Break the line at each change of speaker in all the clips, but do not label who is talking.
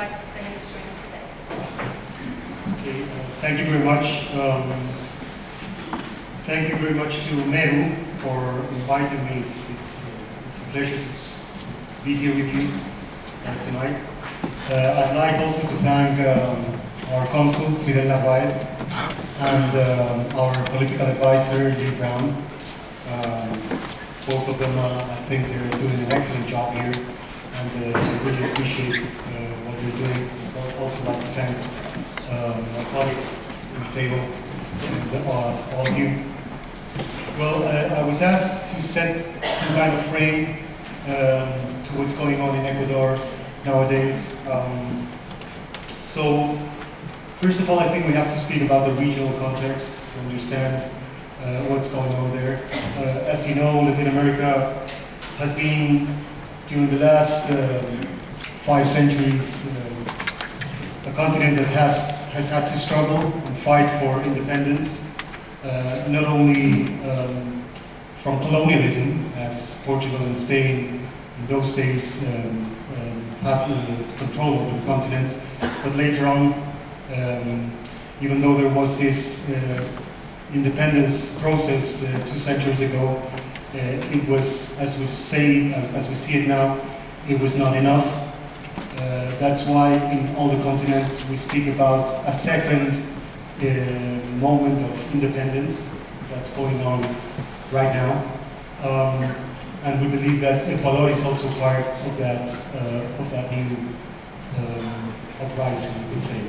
like to spend his joining us today.
Okay, thank you very much. Thank you very much to Meru for inviting me. It's a pleasure to be here with you tonight. I'd like also to thank our consul, Fidel Narvaez, and our political advisor, Lee Brown. Both of them, I think they're doing an excellent job here, and I really appreciate what they're doing. I'd also like to thank my colleagues at the table and all of you. Well, I was asked to set some kind of frame to what's going on in Ecuador nowadays. So, first of all, I think we have to speak about the regional context to understand what's going on there. As you know, Latin America has been, during the last 5 centuries, a continent that has had to struggle and fight for independence, not only from colonialism, as Portugal and Spain in those days had control over the continent, but later on, even though there was this independence process 2 centuries ago, it was, as we see it now, it was not enough. That's why in all the continent we speak about a second moment of independence that's going on right now. And we believe that Ecuador is also part of that new uprising, you could say.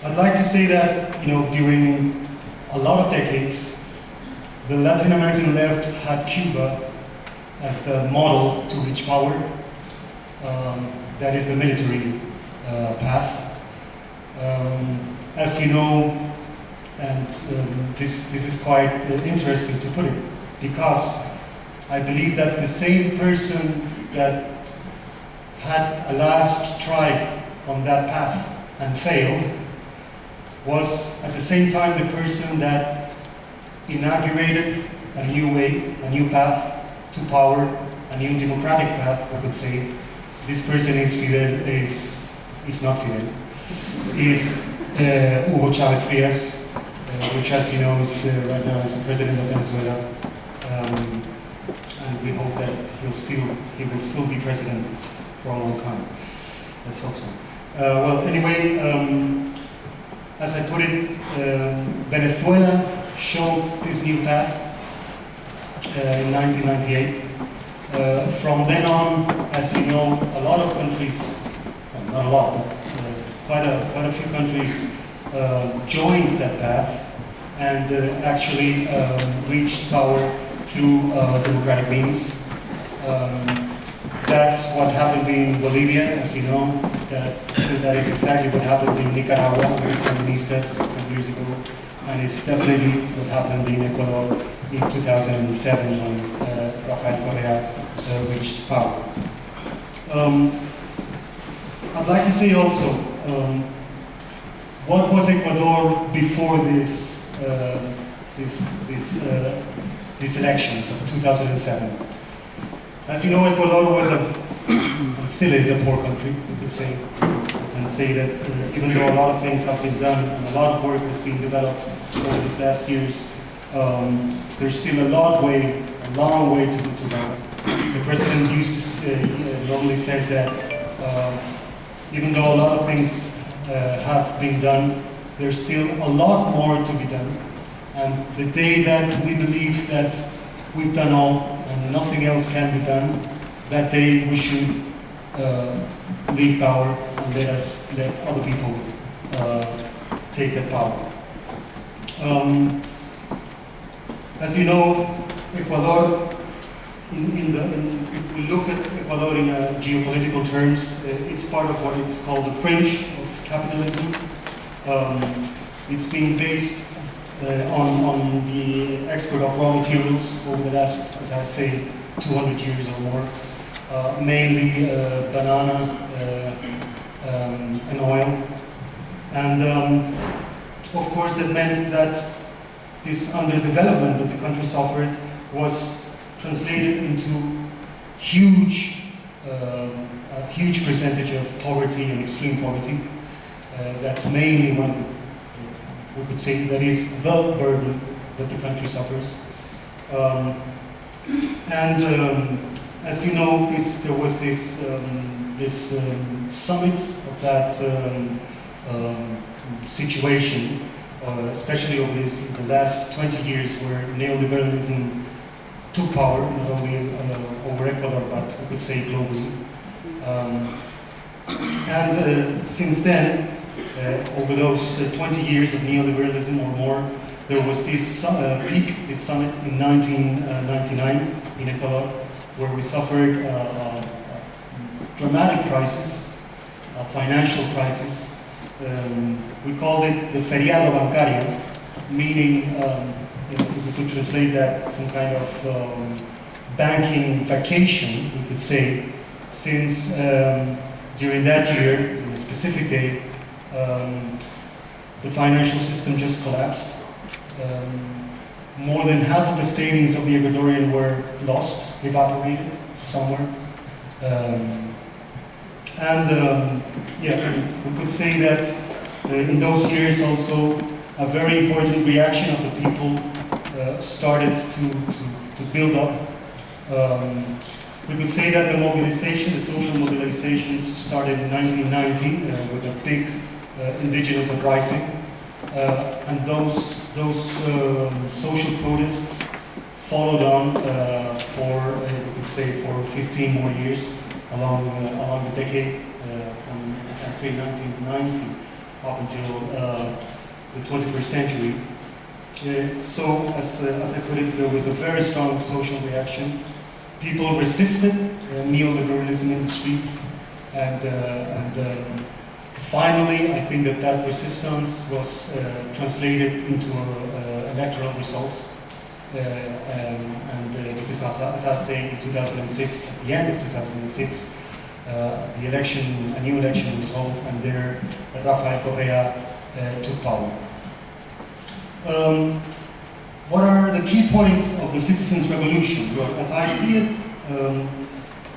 I'd like to say that, during a lot of decades, the Latin American left had Cuba as the model to reach power. That is the military path. As you know, and this is quite interesting to put it, because I believe that the same person that had a last try on that path and failed was at the same time the person that inaugurated a new way, a new path to power, a new democratic path, I could say. This person is not Fidel, is Hugo Chavez Frias, which, as you know, is right now is the president of Venezuela, and we hope that he will still be president for a long time. Let's hope so. Well, anyway, as I put it, Venezuela showed this new path in 1998. From then on, as you know, a lot of countries, well, not a lot, but quite a few countries joined that path and actually reached power through democratic means. That's what happened in Bolivia, as you know. That is exactly what happened in Nicaragua with Sandinistas some years ago, and it's definitely what happened in Ecuador in 2007 when Rafael Correa reached power. I'd like to say also, what was Ecuador before these elections of 2007? As you know, Ecuador was and still is a poor country, you could say, and say that even though a lot of things have been done and a lot of work has been developed over these last years, there's still a long way to go. The president used to say, normally says that even though a lot of things have been done, there's still a lot more to be done. And the day that we believe that we've done all and nothing else can be done, that day we should leave power and let other people take that power. As you know, Ecuador, if we look at Ecuador in geopolitical terms, it's part of what is called the fringe of capitalism. It's been based on the export of raw materials over the last, as I say, 200 years or more, mainly banana and oil. And of course that meant that this underdevelopment that the country suffered was translated into huge huge percentage of poverty and extreme poverty. That's mainly one of the, we could say, that is the burden that the country suffers. As you know, there was this summit of that situation, especially over the last 20 years, where neoliberalism took power, not only over Ecuador, but we could say globally. Since then, over those 20 years of neoliberalism or more, there was this peak, this summit in 1999 in Ecuador, where we suffered a dramatic crisis, a financial crisis. We called it the feriado bancario, meaning, if we could translate that, some kind of banking vacation, we could say, since during that year, on a specific day, the financial system just collapsed. More than half of the savings of the Ecuadorian were lost, evaporated somewhere. We could say that in those years also a very important reaction of the people started to build up. We could say that the mobilization, the social mobilizations started in 1990 with a big indigenous uprising. And those social protests followed on we could say, for 15 more years along the decade, from, as I say, 1990 up until the 21st century. So, as I put it, there was a very strong social reaction. People resisted neoliberalism in the streets, and finally, I think that resistance was translated into electoral results. Because as I say, in 2006, at the end of 2006, a new election was held, and there Rafael Correa took power. What are the key points of the citizens' revolution? Well, as I see it,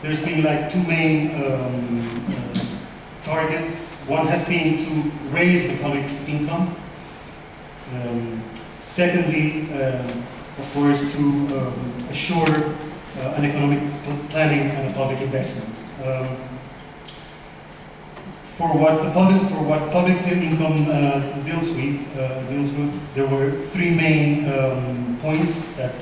there's been like two main targets. One has been to raise the public income. Secondly, of course, to assure an economic planning and a public investment. For what public income deals with, there were three main points that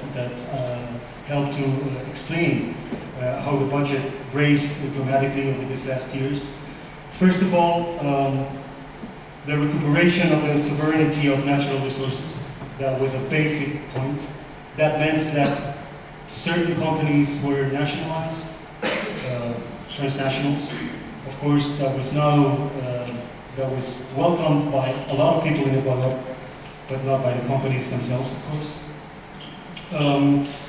helped to explain how the budget raised dramatically over these last years. First of all, the recuperation of the sovereignty of natural resources. That was a basic point. That meant that certain companies were nationalized, transnationals. Of course, that was welcomed by a lot of people in Ecuador, but not by the companies themselves, of course.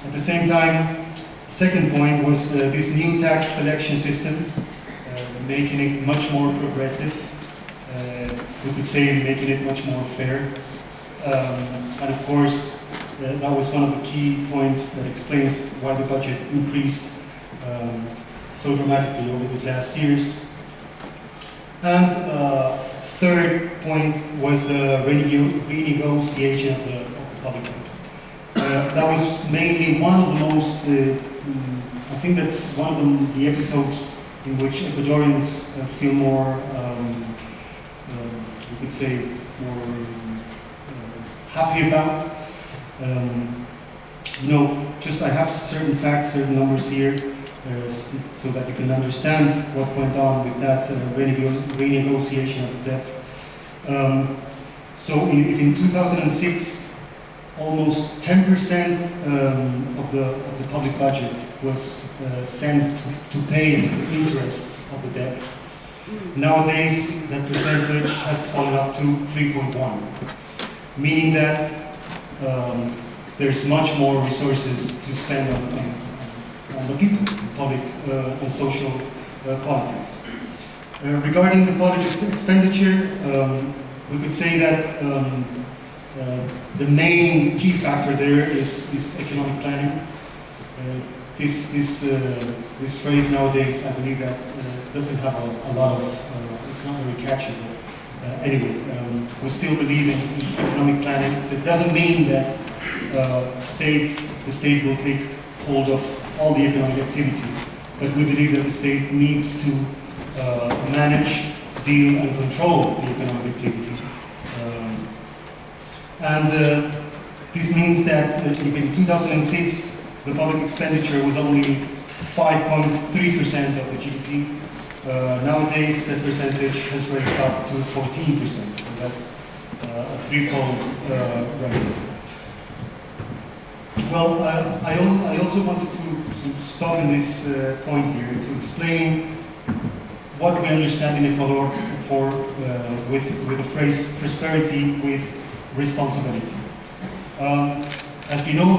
At the same time, the second point was this new tax collection system, making it much more progressive. We could say making it much more fair. And of course, that was one of the key points that explains why the budget increased so dramatically over these last years. And third point was the renegotiation of the public debt. That was mainly one of the most, I think that's one of the episodes in which Ecuadorians feel more, we could say, more happy about. I have certain facts, certain numbers here, so that you can understand what went on with that renegotiation of the debt. So if in 2006, almost 10% of the public budget was sent to pay the interests of the debt. Nowadays, that percentage has fallen up to 3.1, meaning that there's much more resources to spend on the people, public and social politics. Regarding the public expenditure, we could say that the main key factor there is economic planning. this phrase nowadays, I believe that doesn't have a lot of, it's not very catchy, but anyway, we still believe in economic planning. That doesn't mean that the state will take hold of all the economic activity, but we believe that the state needs to manage, deal, and control the economic activity. This means that in 2006, the public expenditure was only 5.3% of the GDP. Nowadays, that percentage has raised up to 14%. So that's a threefold rise. Well, I also wanted to stop in this point here to explain what we understand in Ecuador with the phrase prosperity with responsibility. As you know,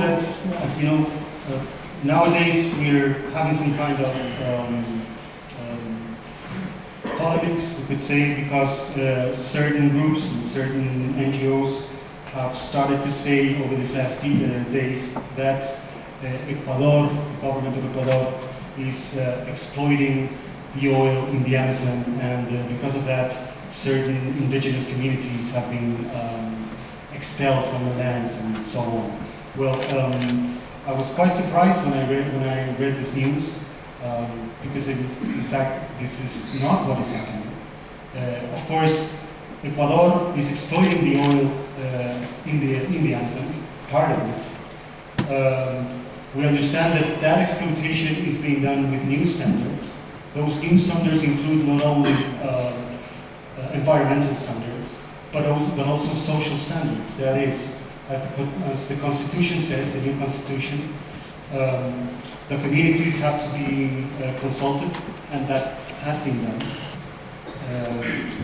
nowadays we're having some kind of polemics, we could say, because certain groups and certain NGOs have started to say over these last days that Ecuador, the government of Ecuador, is exploiting the oil in the Amazon, and because of that, certain indigenous communities have been expelled from the lands and so on. Well, I was quite surprised when I read this news, because in fact this is not what is happening. Of course, Ecuador is exploiting the oil in the Amazon, part of it. We understand that exploitation is being done with new standards. Those new standards include not only environmental standards, but also social standards. That is, as the Constitution says, the new Constitution, the communities have to be consulted, and that has been done.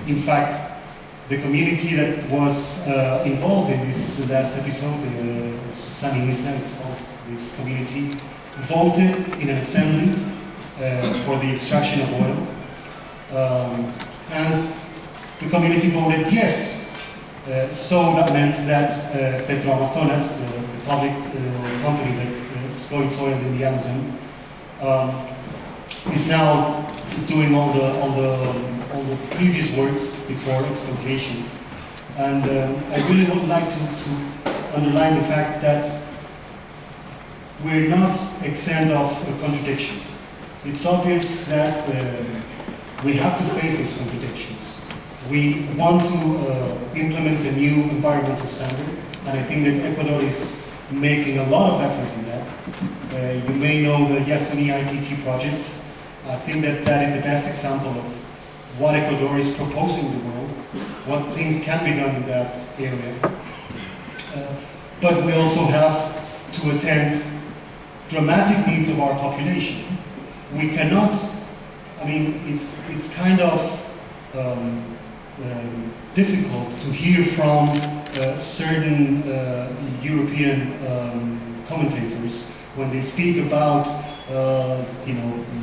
In fact, the community that was involved in this last episode, the Sandinista, it's called, this community, voted in an assembly for the extraction of oil. And the community voted yes. So that meant that Petroamazonas, the public company that exploits oil in the Amazon, is now doing all the previous works before exploitation. And I really would like to underline the fact that we're not exempt of contradictions. It's obvious that we have to face those contradictions. We want to implement a new environmental standard, and I think that Ecuador is making a lot of effort in that. You may know the Yasuni ITT project. I think that is the best example of what Ecuador is proposing to the world, what things can be done in that area. But we also have to attend dramatic needs of our population. We cannot, I mean, it's kind of difficult to hear from certain European commentators when they speak about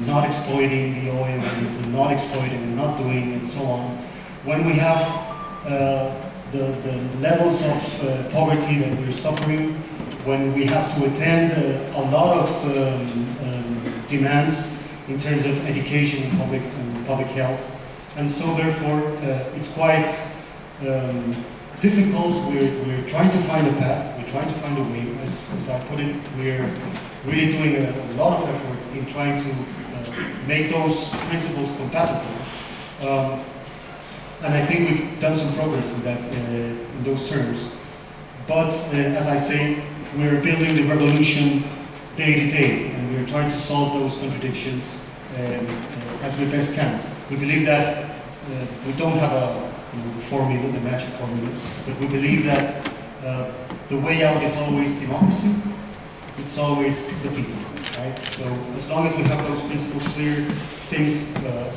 not exploiting the oil and not exploiting and not doing and so on. When we have the levels of poverty that we're suffering, when we have to attend a lot of demands in terms of education and public health, and so therefore it's quite difficult. We're trying to find a path, we're trying to find a way. As I put it, we're really doing a lot of effort in trying to make those principles compatible. And I think we've done some progress in that, in those terms. But as I say, we're building the revolution day to day, and we're trying to solve those contradictions as we best can. We believe that we don't have a formula, the magic formula, but we believe that the way out is always democracy. It's always the people, right? So as long as we have those principles clear, things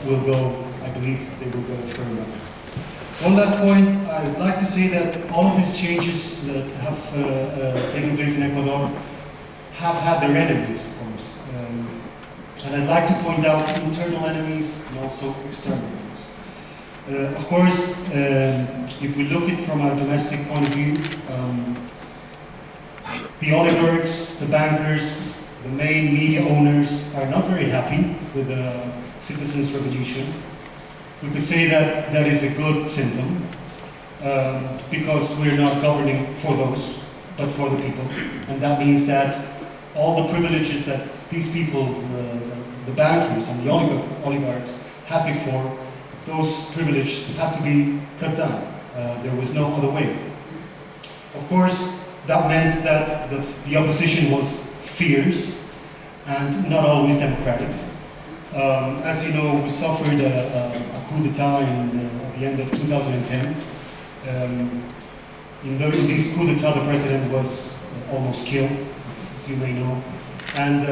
will go, I believe they will go further. One last point, I would like to say that all of these changes that have taken place in Ecuador have had their enemies, of course. And I'd like to point out internal enemies and also external enemies. Of course, if we look at it from a domestic point of view, the oligarchs, the bankers, The main media owners are not very happy with the citizens' revolution. We could say that that is a good symptom, because we're not governing for those, but for the people. And that means that all the privileges that these people, the bankers and the oligarchs, have before, those privileges have to be cut down. There was no other way. Of course, that meant that the opposition was fierce and not always democratic. As you know, we suffered a coup d'etat at the end of 2010. In this coup d'etat, the president was almost killed, as you may know. And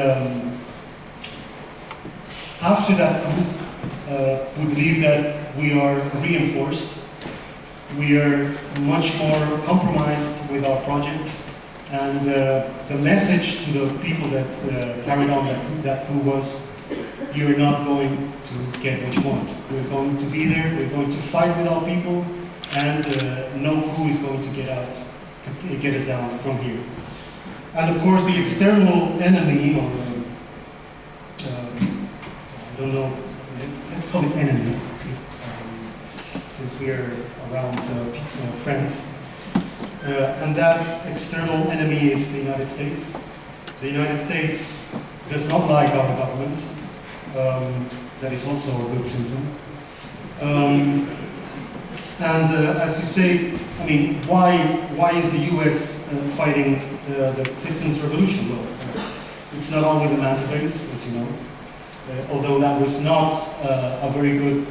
after that coup, we believe that we are reinforced. We are much more compromised with our project. And the message to the people that carried on that coup was, you're not going to get what you want. We're going to be there, we're going to fight with our people, and no coup is going to get us down from here. And of course, the external enemy, or I don't know, let's call it enemy, since we are around friends. And that external enemy is the United States. The United States does not like our government. That is also a good symptom. As you say, I mean, why is the US fighting the citizens' revolution? Well, it's not only the Manta base, as you know, although that was not a very good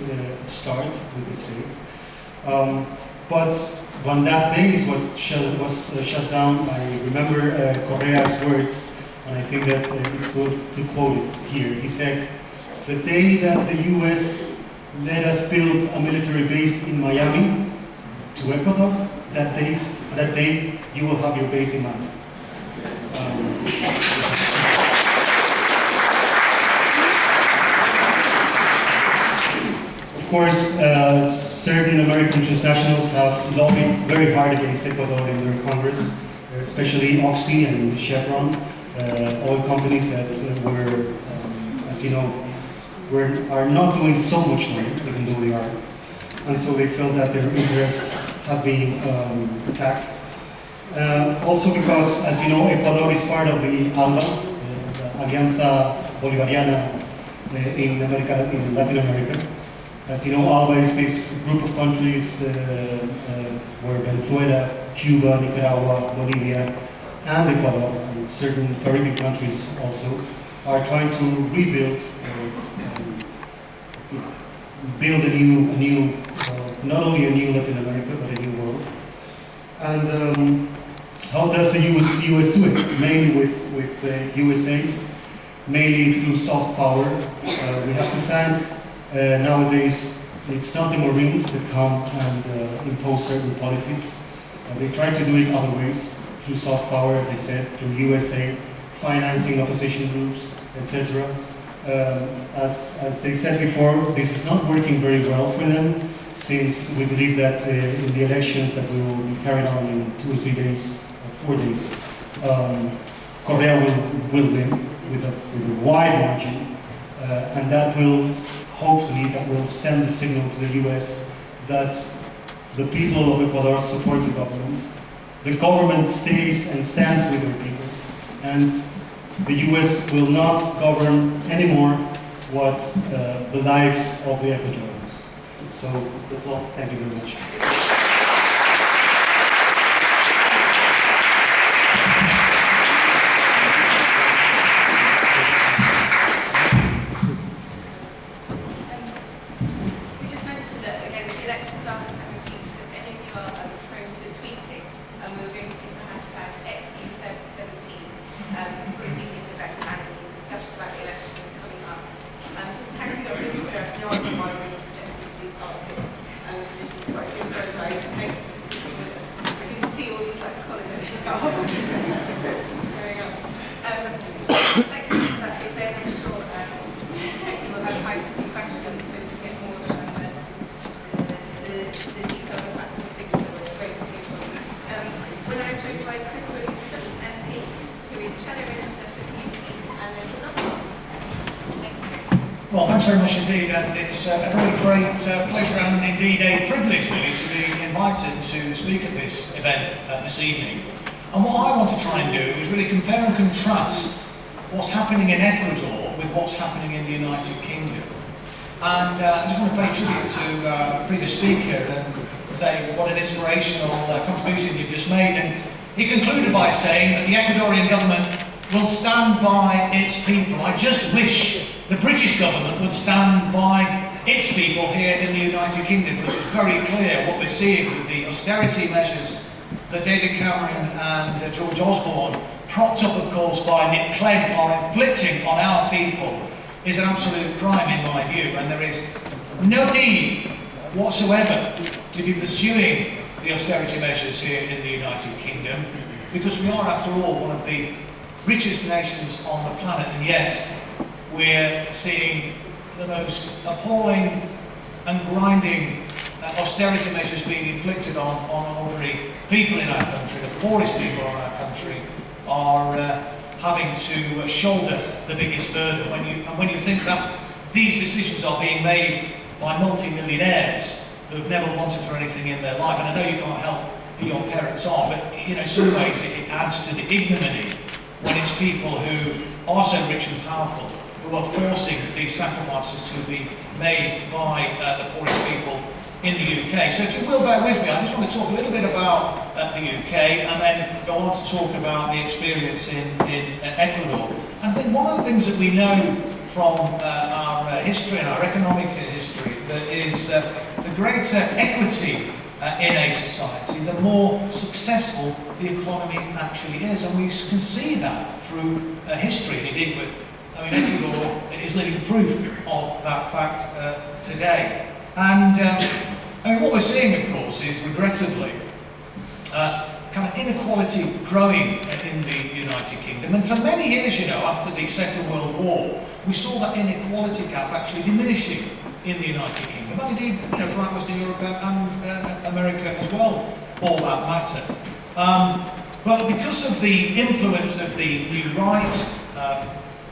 start, we could say. But when that base was shut down, I remember Correa's words, and I think that it's good to quote it here. He said, "The day that the US let us build a military base in Miami to Ecuador, that day you will have your base in Manta." Of course, certain American transnationals have lobbied very hard against Ecuador in their Congress, especially Oxy and Chevron, oil companies that were, as you know, are not doing so much money, even though they are. And so they felt that their interests have been attacked. Also because, as you know, Ecuador is part of the ALBA, the Alianza Bolivariana in Latin America. As you know, ALBA is this group of countries where Venezuela, Cuba, Nicaragua, Bolivia, and Ecuador, and certain Caribbean countries also, are trying to rebuild, build a new, not only a new Latin America, but a new world. And how does the US do it? Mainly with USA, mainly through soft power. We have to thank, nowadays, it's not the Marines that come and impose certain politics. They try to do it other ways, through soft power, as I said, through USA, financing opposition groups, etc. As they said before, this is not working very well for them, since we believe that in the elections that will be carried on in 2 or 3 days, or 4 days, Correa will win with a wide margin, and that will, hopefully, send the signal to the US that the people of Ecuador support the government. The government stays and stands with their people, and the US will not govern anymore what the lives of the Ecuadorians. So that's all. Thank you very much.
When I'm joined by Chris Williamson, MP, who is Shadow Minister for Communities thanks very much indeed, and it's a really great pleasure and indeed a privilege really to be invited to speak at this event this evening. And what I want to try and do is really compare and contrast what's happening in Ecuador with what's happening in the United Kingdom. And I just want to pay tribute to the previous speaker and say what an inspirational contribution you've just made. And he concluded by saying that the Ecuadorian government will stand by its people. I just wish the British government would stand by its people here in the United Kingdom, because it's very clear what we're seeing with the austerity measures that David Cameron and George Osborne, propped up of course by Nick Clegg, are inflicting on our people is an absolute crime in my view, and there is no need whatsoever to be pursuing the austerity measures here in the United Kingdom, because we are after all one of the richest nations on the planet, and yet we're seeing the most appalling and grinding austerity measures being inflicted on ordinary people in our country. The poorest people in our country are having to shoulder the biggest burden. When you think that these decisions are being made by multi-millionaires who have never wanted for anything in their life, and I know you can't help who your parents are, but in some ways it adds to the ignominy when it's people who are so rich and powerful who are forcing these sacrifices to be made by the poorest people in the UK. So if you will bear with me, I just want to talk a little bit about the UK and then go on to talk about the experience in Ecuador. And I think one of the things that we know from our history and our economic history that is the greater equity in a society, the more successful the economy actually is. And we can see that through history. And indeed, Ecuador is living proof of that fact today. And what we're seeing, of course, is regrettably kind of inequality growing in the United Kingdom. And for many years, after the Second World War, we saw that inequality gap actually diminishing in the United Kingdom, and indeed, throughout Western Europe and America as well, for that matter. But because of the influence of the New Right,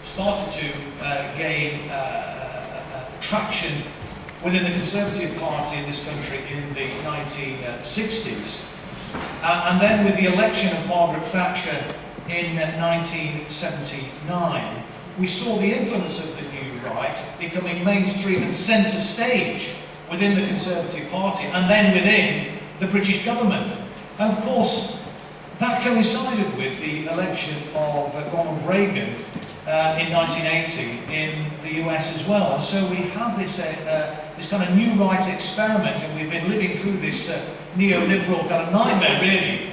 started to gain traction within the Conservative Party in this country in the 1960s. And then with the election of Margaret Thatcher in 1979, we saw the influence of the New Right becoming mainstream and centre stage within the Conservative Party and then within the British government. And of course, that coincided with the election of Ronald Reagan in 1980 in the US as well. And so we have this kind of new right experiment, and we've been living through this neoliberal kind of nightmare really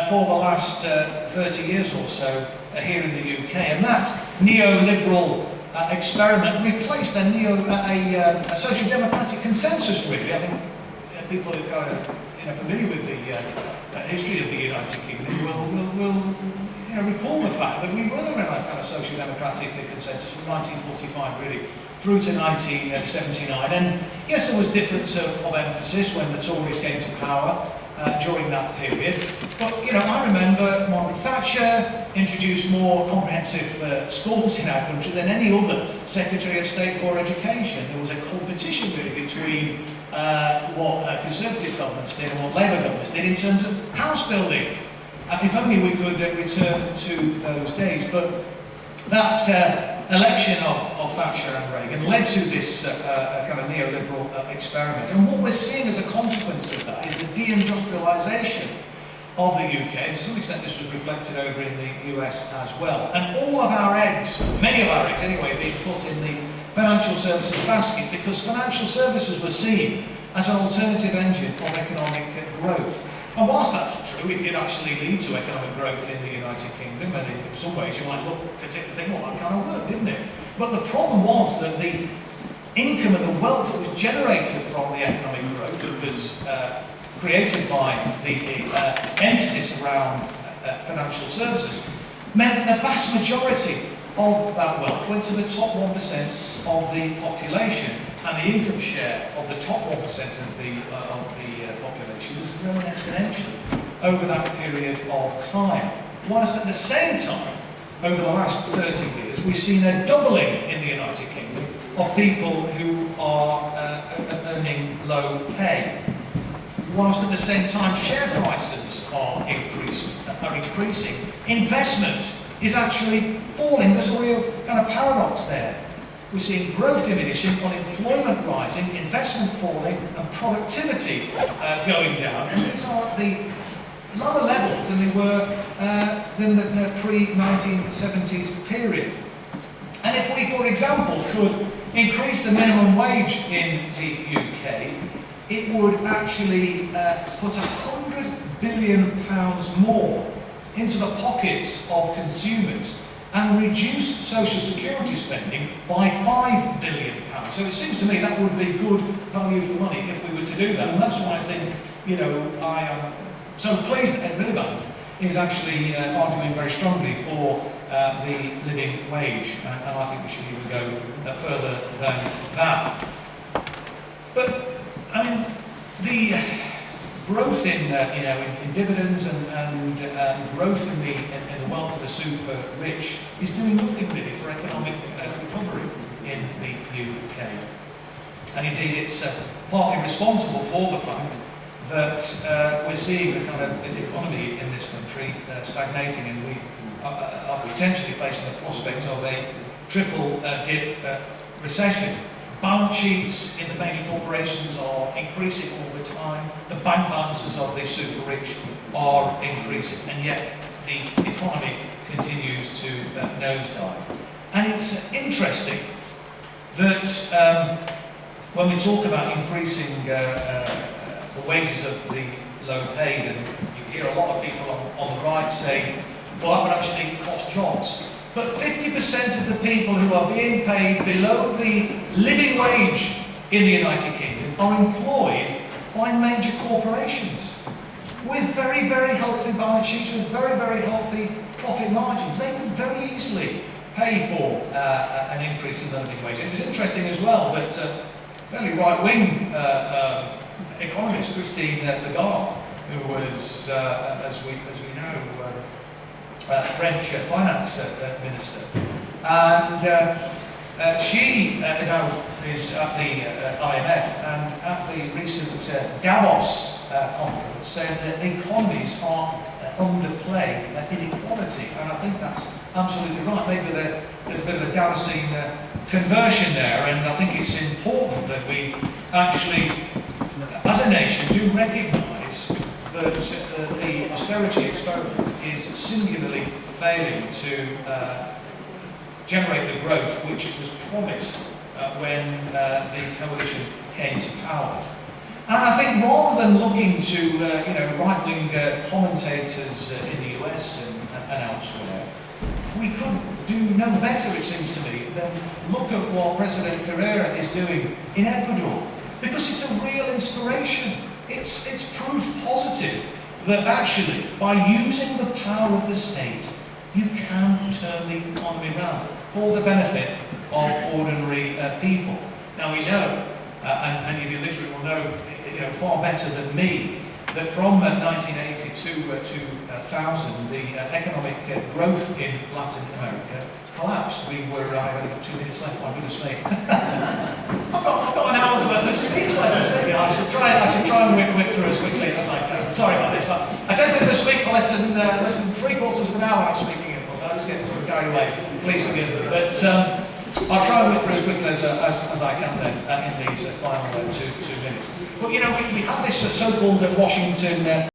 for the last 30 years or so here in the UK. And that neoliberal experiment replaced a social democratic consensus really. I think people who are familiar with the history of the United Kingdom will recall the fact that we were in a kind of social democratic consensus from 1945 really through to 1979. And yes, there was difference of emphasis when the Tories came to power during that period. But I remember Margaret Thatcher introduced more comprehensive schools in our country than any other Secretary of State for Education. There was a competition really between what Conservative governments did and what Labour governments did in terms of house building. If only we could return to those days. But that election of Thatcher and Reagan led to this kind of neoliberal experiment. And what we're seeing as a consequence of that is the deindustrialisation of the UK. To some extent this was reflected over in the US as well. And all of our eggs, many of our eggs anyway, being put in the financial services basket, because financial services were seen as an alternative engine of economic growth. And whilst that's true, it did actually lead to economic growth in the United Kingdom, and in some ways you might look at it and think, well, that kind of worked, didn't it? But the problem was that the income and the wealth that was generated from the economic growth that was created by the emphasis around financial services meant that the vast majority of that wealth went to the top 1% of the population, and the income share of the top 1% of the population has grown exponentially over that period of time. Whilst at the same time, over the last 30 years, we've seen a doubling in the United Kingdom of people who are earning low pay, whilst at the same time share prices are increasing. Investment is actually falling. There's a real kind of paradox there. We're seeing growth diminishing, unemployment rising, investment falling, and productivity going down. And these are at the lower levels than they were than the pre-1970s period. And if we, for example, could increase the minimum wage in the UK, it would actually put £100 billion more into the pockets of consumers and reduce social security spending by £5 billion. So it seems to me that would be good value for money if we were to do that. And that's why I think, you know, I am so pleased that Ed Miliband is actually arguing very strongly for the living wage. And I think we should even go further than that. But, I mean, the growth in dividends and growth in the wealth of the super rich is doing nothing really for economic recovery in the UK. And indeed it's partly responsible for the fact that we're seeing the kind of economy in this country stagnating, and we are potentially facing the prospect of a triple dip recession. Balance sheets in the major corporations are increasing all the time. The bank balances of the super rich are increasing, and yet the economy continues to nosedive. And it's interesting that when we talk about increasing the wages of the low paid, and you hear a lot of people on the right saying, well, that would actually cost jobs. But 50% of the people who are being paid below the living wage in the United Kingdom are employed by major corporations with very, very healthy balance sheets, with very, very healthy profit margins. They can very easily pay for an increase in the living wage. It was interesting as well that fairly right-wing economist Christine Lagarde, who was, as we know, French finance minister, and she now is at the IMF, and at the recent Davos conference said that economies are underplay inequality, and I think that's absolutely right. Maybe there's a bit of a Damascene conversion there, and I think it's important that we actually, as a nation, do recognise that the austerity experiment is singularly failing to generate the growth which was promised when the coalition came to power. And I think rather than looking to right-wing commentators in the US and elsewhere, we could do no better, it seems to me, than look at what President Carrera is doing in Ecuador, because it's a real inspiration. It's proof positive that actually, by using the power of the state, you can turn the economy around for the benefit of ordinary people. Now we know, and any of you literate will know, far better than me, that from 1980 to 2000, the economic growth in Latin America collapsed. I've only got 2 minutes left, my goodness me. I've got an hour's worth of speech left to speak. I should try and whip through as quickly as I can. Sorry about this. I tend to speak for less than 3/4 of an hour I'm speaking in, but I just get sort of carried away. Please forgive me. But I'll try and whip through as quickly as I can then in these final 2 minutes. But we have this so-called Washington